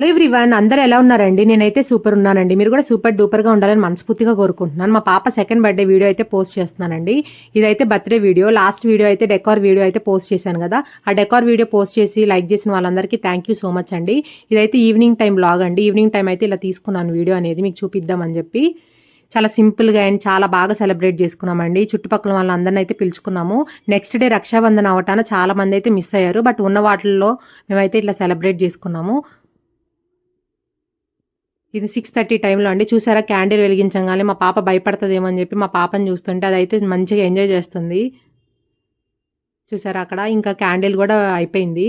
Hello everyone, అందరూ ఎలా ఉన్నారండి? నేనైతే సూపర్ ఉన్నానండి. మీరు కూడా సూపర్ డూపర్గా ఉండాలని మనస్ఫూర్తిగా కోరుకుంటున్నాను. మా పాప సెకండ్ బర్త్డే వీడియో అయితే పోస్ట్ చేస్తున్నానండి. ఇదైతే బర్త్డే వీడియో. లాస్ట్ వీడియో అయితే డెకార్ వీడియో అయితే పోస్ట్ చేశాను కదా. ఆ డెకార్ వీడియో పోస్ట్ చేసి లైక్ చేసిన వాళ్ళందరికీ థ్యాంక్ యూ సో మచ్ అండి. ఇదైతే ఈవినింగ్ టైం వ్లాగ్ అండి. ఈవినింగ్ టైం అయితే ఇలా తీసుకున్నాను వీడియో అనేది మీకు చూపిద్దామని చెప్పి. చాలా సింపుల్గా అండ్ చాలా బాగా సెలబ్రేట్ చేసుకున్నామండి. చుట్టుపక్కల వాళ్ళందరినీ అయితే పిలుచుకున్నాము. నెక్స్ట్ డే రక్షాబంధన్ అవటాన చాలా మంది అయితే మిస్ అయ్యారు. బట్ ఉన్న వాటిల్లో మేమైతే ఇట్లా సెలబ్రేట్ చేసుకున్నాము. ఇది 6:30 టైంలో అండి. చూసారా, క్యాండిల్ వెలిగించగానే మా పాప భయపడుతుందేమో అని చెప్పి మా పాపని చూస్తుంటే అదైతే మంచిగా ఎంజాయ్ చేస్తుంది. చూసారా అక్కడ. ఇంకా క్యాండిల్ కూడా అయిపోయింది.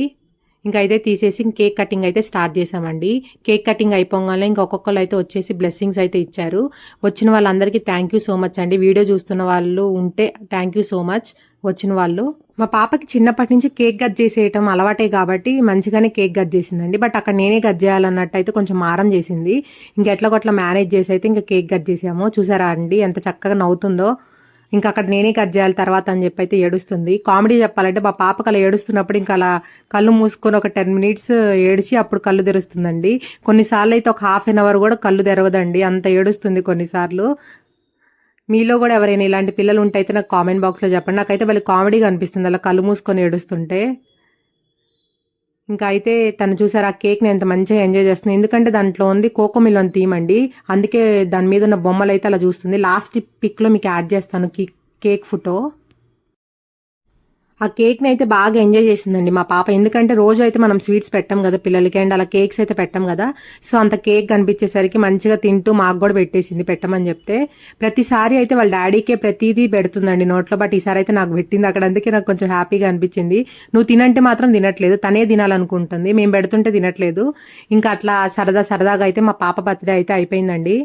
ఇంకా అయితే తీసేసి కేక్ కటింగ్ అయితే స్టార్ట్ చేసామండి. కేక్ కటింగ్ అయిపోగానే ఇంకా ఒక్కొక్కరు అయితే వచ్చేసి బ్లెస్సింగ్స్ అయితే ఇచ్చారు. వచ్చిన వాళ్ళందరికీ థ్యాంక్ యూ సో మచ్ అండి. వీడియో చూస్తున్న వాళ్ళు ఉంటే థ్యాంక్ యూ సో మచ్. వచ్చిన వాళ్ళు, మా పాపకి చిన్నప్పటి నుంచి కేక్ కట్ చేసేయటం అలవాటే కాబట్టి మంచిగానే కేక్ కట్ చేసిందండి. బట్ అక్కడ నేనే కట్ చేయాలన్నట్టు అయితే కొంచెం మారం చేసింది. ఇంకెట్లా మేనేజ్ చేసి అయితే ఇంకా కేక్ కట్ చేసాము. చూసారా అండి ఎంత చక్కగా నవ్వుతుందో. ఇంకా అక్కడ నేనే కట్ చేయాలి తర్వాత అని చెప్పి అయితే ఏడుస్తుంది. కామెడీ చెప్పాలంటే మా పాపకు అలా ఏడుస్తున్నప్పుడు ఇంకా అలా కళ్ళు మూసుకొని ఒక 10 మినిట్స్ ఏడిచి అప్పుడు కళ్ళు తెరుస్తుందండి. కొన్నిసార్లు అయితే ఒక హాఫ్ అన్ అవర్ కూడా కళ్ళు తెరవదండి, అంత ఏడుస్తుంది కొన్నిసార్లు. మీలో కూడా ఎవరైనా ఇలాంటి పిల్లలు ఉంటే అయితే నాకు కామెంట్ బాక్స్లో చెప్పండి. నాకైతే వాళ్ళకి కామెడీగా అనిపిస్తుంది అలా కళ్ళు మూసుకొని ఏడుస్తుంటే. ఇంకా అయితే తను చూసారు ఆ కేక్ని ఎంత మంచిగా ఎంజాయ్ చేస్తుంది. ఎందుకంటే దాంట్లో ఉంది కోకోమిలన్ థీమ్ అండి. అందుకే దాని మీద ఉన్న బొమ్మలు అయితే అలా చూస్తుంది. లాస్ట్ పిక్లో మీకు యాడ్ చేస్తాను కేక్ ఫోటో. ఆ కేక్ని అయితే బాగా ఎంజాయ్ చేసిందండి మా పాప. ఎందుకంటే రోజు అయితే మనం స్వీట్స్ పెట్టాం కదా పిల్లలకి, అండ్ అలా కేక్స్ అయితే పెట్టాం కదా. సో అంత కేక్ కనిపించేసరికి మంచిగా తింటూ మాకు కూడా పెట్టేసింది పెట్టమని చెప్తే. ప్రతిసారి అయితే వాళ్ళ డాడీకే ప్రతిదీ పెడుతుందండి నోట్లో, బట్ ఈసారి అయితే నాకు పెట్టింది అక్కడ. అందుకే నాకు కొంచెం హ్యాపీగా అనిపించింది. నువ్వు తినంటే మాత్రం తినట్లేదు, తనే తినాలనుకుంటుంది, మేము పెడుతుంటే తినట్లేదు. ఇంకా అట్లా సరదాగా అయితే మా పాప బర్త్డే అయితే అయిపోయిందండి.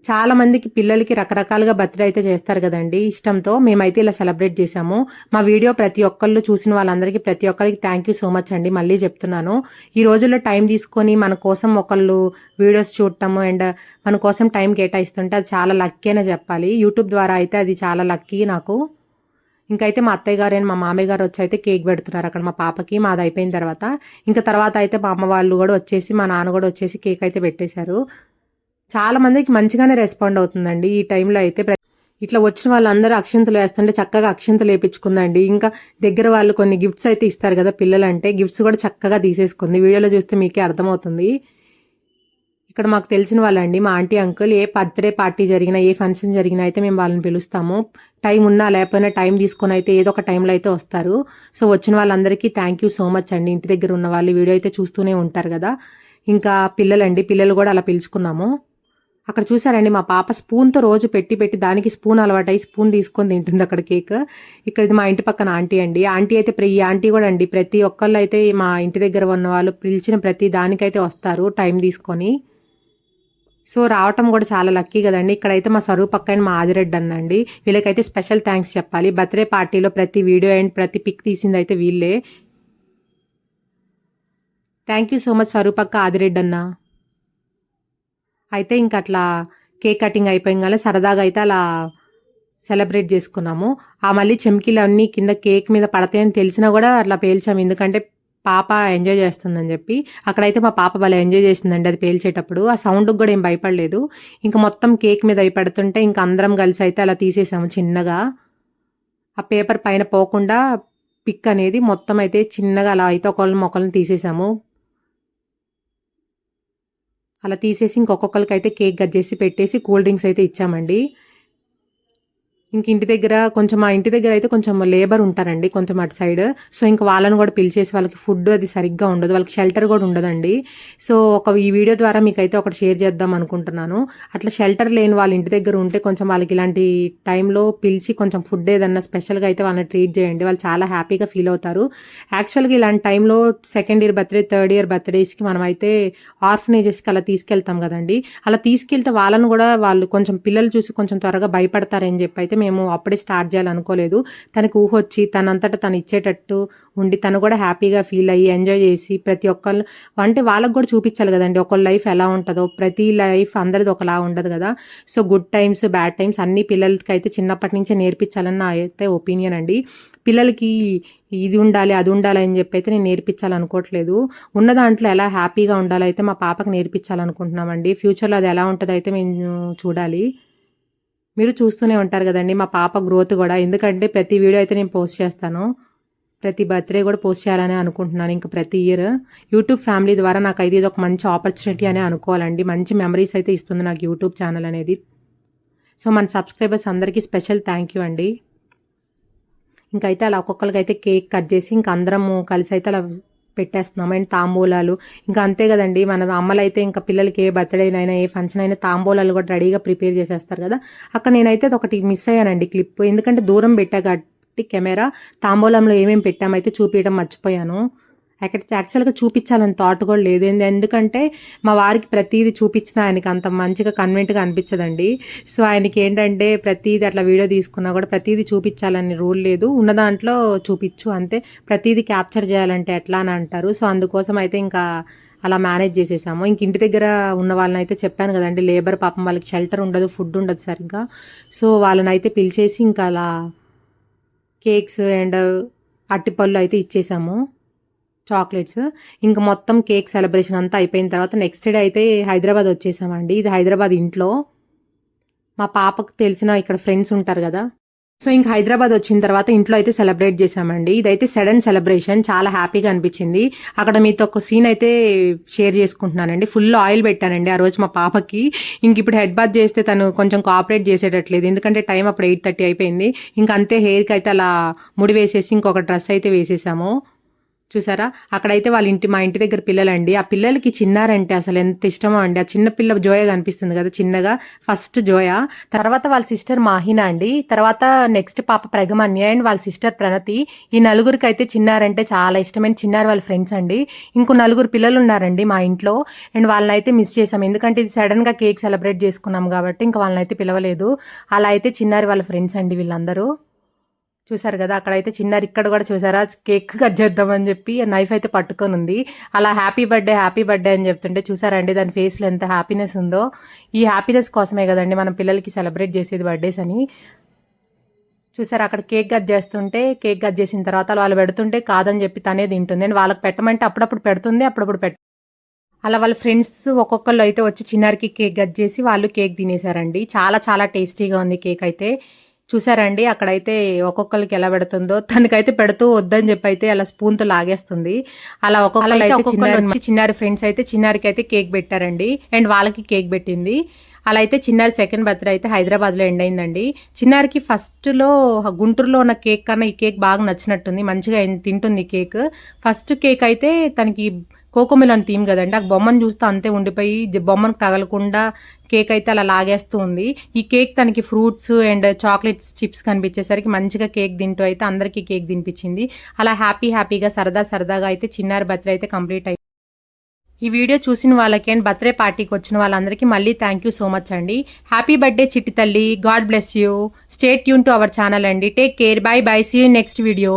చాలా మందికి పిల్లలకి రకరకాలుగా బర్త్డే అయితే చేస్తారు కదండి ఇష్టంతో. మేమైతే ఇలా సెలబ్రేట్ చేసాము. మా వీడియో ప్రతి ఒక్కళ్ళు చూసిన వాళ్ళందరికీ ప్రతి ఒక్కరికి థ్యాంక్ యూ సో మచ్ అండి. మళ్ళీ చెప్తున్నాను, ఈ రోజుల్లో టైం తీసుకొని మన కోసం ఒకళ్ళు వీడియోస్ చూడటము అండ్ మన కోసం టైం కేటాయిస్తుంటే అది చాలా లక్కీ అనే చెప్పాలి. యూట్యూబ్ ద్వారా అయితే అది చాలా లక్కీ నాకు. ఇంకైతే మా అత్తయ్య గారు అండ్ మా మామయ్య గారు వచ్చి అయితే కేక్ పెడుతున్నారు అక్కడ మా పాపకి. మాది అయిపోయిన తర్వాత తర్వాత అయితే మా అమ్మ వాళ్ళు కూడా వచ్చేసి మా నాన్న కూడా వచ్చేసి కేక్ అయితే పెట్టేశారు. చాలా మందికి మంచిగానే రెస్పాండ్ అవుతుందండి ఈ టైంలో అయితే. ఇట్లా వచ్చిన వాళ్ళందరూ అక్షంతలు వేస్తుంటే చక్కగా అక్షంతలు వేయించుకుందండి. ఇంకా దగ్గర వాళ్ళు కొన్ని గిఫ్ట్స్ అయితే ఇస్తారు కదా పిల్లలు అంటే, గిఫ్ట్స్ కూడా చక్కగా తీసేసుకుంది. వీడియోలో చూస్తే మీకే అర్థమవుతుంది. ఇక్కడ మాకు తెలిసిన వాళ్ళండి, మా ఆంటీ అంకుల్. ఏ బర్త్డే పార్టీ జరిగినా ఏ ఫంక్షన్ జరిగినా అయితే మేము వాళ్ళని పిలుస్తాము. టైం ఉన్నా లేకపోయినా టైం తీసుకొని అయితే ఏదో ఒక టైంలో అయితే వస్తారు. సో వచ్చిన వాళ్ళందరికీ థ్యాంక్ యూ సో మచ్ అండి. ఇంటి దగ్గర ఉన్న వాళ్ళు వీడియో అయితే చూస్తూనే ఉంటారు కదా. ఇంకా పిల్లలు కూడా అలా పిలుచుకున్నాము. అక్కడ చూసారండి మా పాప స్పూన్తో రోజు పెట్టి దానికి స్పూన్ అలవాటై స్పూన్ తీసుకొని తింటుంది అక్కడ కేక్. ఇక్కడ ఇది మా ఇంటి పక్కన ఆంటీ అండి. ఆంటీ అయితే ఈ ఆంటీ కూడా అండి ప్రతి ఒక్కళ్ళు అయితే మా ఇంటి దగ్గర ఉన్న వాళ్ళు పిలిచిన ప్రతి దానికైతే వస్తారు టైం తీసుకొని. సో రావటం కూడా చాలా లక్కీ కదండి. ఇక్కడైతే మా సరువు పక్కన మా ఆదిరెడ్డి అన్నండి. వీళ్ళకైతే స్పెషల్ థ్యాంక్స్ చెప్పాలి. బర్త్డే పార్టీలో ప్రతి వీడియో అండ్ ప్రతి పిక్ తీసింది అయితే వీళ్ళే. థ్యాంక్ యూ సో మచ్ సరువు పక్క ఆదిరెడ్డి అన్న. అయితే ఇంక అట్లా కేక్ కటింగ్ అయిపోయింగానే సరదాగా అయితే అలా సెలబ్రేట్ చేసుకున్నాము. ఆ మళ్ళీ చెమ్కీలు అన్నీ కింద కేక్ మీద పడతాయని తెలిసినా కూడా అట్లా పేల్చాము. ఎందుకంటే పాప ఎంజాయ్ చేస్తుందని చెప్పి. అక్కడైతే మా పాప భలే ఎంజాయ్ చేసిందండి అది పేల్చేటప్పుడు. ఆ సౌండ్కి కూడా ఏం భయపడలేదు. ఇంకా మొత్తం కేక్ మీద అయి పడుతుంటే ఇంకా అందరం కలిసి అయితే అలా తీసేసాము చిన్నగా. ఆ పేపర్ పైన పోకుండా పిక్ అనేది మొత్తం అయితే చిన్నగా అలా అయితే ఒకళ్ళని తీసేసాము. అలా తీసేసి ఇంకొకళ్ళకైతే కేక్ కట్ చేసి పెట్టేసి కూల్ డ్రింక్స్ అయితే ఇచ్చామండి. ఇంక ఇంటి దగ్గర కొంచెం మా ఇంటి దగ్గర అయితే కొంచెం లేబర్ ఉంటారండి కొంచెం అటు సైడ్. సో ఇంక వాళ్ళని కూడా పిలిచేసి వాళ్ళకి ఫుడ్ అది సరిగ్గా ఉండదు, వాళ్ళకి షెల్టర్ కూడా ఉండదండి. సో ఈ వీడియో ద్వారా మీకైతే ఒకటి షేర్ చేద్దాం అనుకుంటున్నాను. అట్లా షెల్టర్ లేని వాళ్ళ ఇంటి దగ్గర ఉంటే కొంచెం వాళ్ళకి ఇలాంటి టైంలో పిలిచి కొంచెం ఫుడ్ ఏదన్నా స్పెషల్గా అయితే వాళ్ళని ట్రీట్ చేయండి. వాళ్ళు చాలా హ్యాపీగా ఫీల్ అవుతారు. యాక్చువల్గా ఇలాంటి టైంలో second year birthday third year బర్త్డేస్కి మనమైతే ఆర్ఫనేజెస్కి అలా తీసుకెళ్తాం కదండి. అలా తీసుకెళ్తే వాళ్ళని కూడా వాళ్ళు కొంచెం పిల్లలు చూసి కొంచెం త్వరగా భయపడతారని చెప్పి అయితే మేము అప్పుడే స్టార్ట్ చేయాలనుకోలేదు. తనకు ఊహొచ్చి తనంతట తను ఇచ్చేటట్టు ఉండి తను కూడా హ్యాపీగా ఫీల్ అయ్యి ఎంజాయ్ చేసి ప్రతి ఒక్కళ్ళు అంటే వాళ్ళకి కూడా చూపించాలి కదండి ఒకళ్ళ లైఫ్ ఎలా ఉంటుందో. ప్రతి లైఫ్ అందరిది ఒకలా ఉండదు కదా. So good times bad times అన్ని పిల్లలకి అయితే చిన్నప్పటి నుంచే నేర్పించాలని నా అయితే ఒపీనియన్ అండి. పిల్లలకి ఇది ఉండాలి అది ఉండాలి అని చెప్పి అయితే నేను నేర్పించాలనుకోవట్లేదు. ఉన్న దాంట్లో ఎలా హ్యాపీగా ఉండాలో అయితే మా పాపకు నేర్పించాలనుకుంటున్నామండి. ఫ్యూచర్లో అది ఎలా ఉంటుందో అయితే మేము చూడాలి. మీరు చూస్తూనే ఉంటారు కదండి మా పాప గ్రోత్ కూడా. ఎందుకంటే ప్రతి వీడియో అయితే నేను పోస్ట్ చేస్తాను. ప్రతి బర్త్డే కూడా పోస్ట్ చేయాలని అనుకుంటున్నాను ఇంకా ప్రతి ఇయర్. యూట్యూబ్ ఫ్యామిలీ ద్వారా నాకు అయితే ఇది ఒక మంచి ఆపర్చునిటీ అనే అనుకోవాలండి. మంచి మెమరీస్ అయితే ఇస్తుంది నాకు యూట్యూబ్ ఛానల్ అనేది. సో మన సబ్స్క్రైబర్స్ అందరికీ స్పెషల్ థ్యాంక్ యూ అండి. ఇంకైతే అలా ఒక్కొక్కరికి అయితే కేక్ కట్ చేసి ఇంకా అందరము కలిసి అయితే అలా పెట్టేస్తున్నాం. అండ్ తాంబూలాలు ఇంకా అంతే కదండి. మన అమ్మలు అయితే ఇంకా పిల్లలకి ఏ బర్త్డేనైనా ఏ ఫంక్షన్ అయినా తాంబూలాలు కూడా రెడీగా ప్రిపేర్ చేసేస్తారు కదా. అక్కడ నేనైతే ఒకటి మిస్ అయ్యానండి క్లిప్. ఎందుకంటే దూరం పెట్టా కాబట్టి కెమెరా తాంబూలంలో ఏమేమి పెట్టామైతే చూపించడం మర్చిపోయాను. యాక్చువల్గా చూపించాలని థాట్ కూడా లేదు. ఎందుకంటే మా వారికి ప్రతిదీ చూపించినా ఆయనకి అంత మంచిగా కన్వెంట్గా అనిపించదండి. సో ఆయనకి ఏంటంటే ప్రతిదీ అట్లా వీడియో తీసుకున్నా కూడా ప్రతిదీ చూపించాలని రూల్ లేదు. ఉన్న దాంట్లో చూపించు అంతే. ప్రతిదీ క్యాప్చర్ చేయాలంటే ఎట్లా అని అంటారు. సో అందుకోసం అయితే ఇంకా అలా మేనేజ్ చేసేసాము. ఇంక ఇంటి దగ్గర ఉన్న వాళ్ళని అయితే చెప్పాను కదండి, లేబర్ పాపం వాళ్ళకి షెల్టర్ ఉండదు, ఫుడ్ ఉండదు సరిగ్గా. సో వాళ్ళని అయితే పిలిచేసి ఇంకా అలా కేక్స్ అండ్ అట్టిపళ్ళు అయితే ఇచ్చేసాము, చాక్లెట్స్. ఇంకా మొత్తం కేక్ సెలబ్రేషన్ అంతా అయిపోయిన తర్వాత నెక్స్ట్ డే అయితే హైదరాబాద్ వచ్చేసామండి. ఇది హైదరాబాద్ ఇంట్లో మా పాపకు తెలిసిన ఇక్కడ ఫ్రెండ్స్ ఉంటారు కదా. సో ఇంక హైదరాబాద్ వచ్చిన తర్వాత ఇంట్లో అయితే సెలబ్రేట్ చేసామండి. ఇదైతే సడన్ సెలబ్రేషన్, చాలా హ్యాపీగా అనిపించింది. అక్కడ మీతో ఒక సీన్ అయితే షేర్ చేసుకుంటున్నానండి. ఫుల్ ఆయిల్ పెట్టానండి ఆ రోజు మా పాపకి. ఇంక ఇప్పుడు హెడ్ బాత్ చేస్తే తను కొంచెం కోఆపరేట్ చేసేటట్లేదు. ఎందుకంటే టైం అప్పుడు 8:30 అయిపోయింది. ఇంక అంతే హెయిర్కి అయితే అలా ముడి వేసేసి ఇంకొక డ్రెస్ అయితే వేసేసాము. చూసారా అక్కడైతే మా ఇంటి దగ్గర పిల్లలండి. ఆ పిల్లలకి చిన్నారంటే అసలు ఎంత ఇష్టమో అండి. ఆ చిన్న పిల్ల జోయ కనిపిస్తుంది కదా చిన్నగా, ఫస్ట్ జోయ, తర్వాత వాళ్ళ సిస్టర్ మాహినా అండి, తర్వాత నెక్స్ట్ పాప ప్రగమన్య అండ్ వాళ్ళ సిస్టర్ ప్రణతి. ఈ నలుగురికి అయితే చిన్నారంటే చాలా ఇష్టమైన చిన్నారు వాళ్ళ ఫ్రెండ్స్ అండి. ఇంకో 4 పిల్లలు ఉన్నారండి మా ఇంట్లో. అండ్ వాళ్ళని అయితే మిస్ చేసాం. ఎందుకంటే ఇది సడన్ గా కేక్ సెలబ్రేట్ చేసుకున్నాం కాబట్టి ఇంకా వాళ్ళని అయితే పిలవలేదు. అలా అయితే చిన్నారి వాళ్ళ ఫ్రెండ్స్ అండి వీళ్ళందరూ. చూసారు కదా అక్కడైతే చిన్నారి ఇక్కడ కూడా చూసారా కేక్ కట్ చేద్దామని చెప్పి నైఫ్ అయితే పట్టుకొని ఉంది. అలా హ్యాపీ బర్త్డే అని చెప్తుంటే చూసారండి దాని ఫేస్లో ఎంత హ్యాపీనెస్ ఉందో. ఈ హ్యాపీనెస్ కోసమే కదండి మనం పిల్లలకి సెలబ్రేట్ చేసేది బర్త్డేస్ అని. చూసారు అక్కడ కేక్ కట్ చేసిన తర్వాత వాళ్ళు పెడుతుంటే కాదని చెప్పి తనే తింటుంది. అండ్ వాళ్ళకి పెట్టమంటే అప్పుడప్పుడు పెడుతుంది, అప్పుడప్పుడు అలా వాళ్ళ ఫ్రెండ్స్ ఒక్కొక్కళ్ళు అయితే వచ్చి చిన్నారికి కేక్ కట్ చేసి వాళ్ళు కేక్ తినేసారండి. చాలా చాలా టేస్టీగా ఉంది కేక్ అయితే. చూసారండి అక్కడైతే ఒక్కొక్కరికి ఎలా పెడుతుందో. తనకైతే పెడుతూ వద్దని చెప్పి అయితే అలా స్పూన్తో లాగేస్తుంది. అలా ఒక్కొక్కరు అయితే చిన్నారి ఫ్రెండ్స్ అయితే చిన్నారికి అయితే కేక్ పెట్టారండి అండ్ వాళ్ళకి కేక్ పెట్టింది. అలా అయితే చిన్నారి సెకండ్ బర్త్డే అయితే హైదరాబాద్లో ఎండ్ అయిందండి. చిన్నారికి ఫస్ట్లో గుంటూరులో ఉన్న కేక్ కన్నా ఈ కేక్ బాగా నచ్చినట్టుంది, మంచిగా తింటుంది కేక్. ఫస్ట్ కేక్ అయితే తనకి కోకోమిలన్ థీమ్ కదండి, ఆ బొమ్మను చూస్తే అంతే ఉండిపోయి బొమ్మను తగలకుండా కేక్ అయితే అలా లాగేస్తూ ఉంది. ఈ కేక్ తనకి ఫ్రూట్స్ అండ్ చాక్లెట్స్ చిప్స్ కనిపించేసరికి మంచిగా కేక్ తింటూ అయితే అందరికీ కేక్ తినిపించింది. అలా హ్యాపీగా సరదాగా అయితే చిన్నారి బర్త్డే అయితే కంప్లీట్ అయింది. ఈ వీడియో చూసిన వాళ్ళకి అండ్ బర్త్డే పార్టీకి వచ్చిన వాళ్ళందరికీ మళ్ళీ థ్యాంక్ యూ సో మచ్ అండి. హ్యాపీ బర్త్డే చిట్టి తల్లి, God bless you. Stay tune to our channel అండి. Take care, bye bye, see you next video.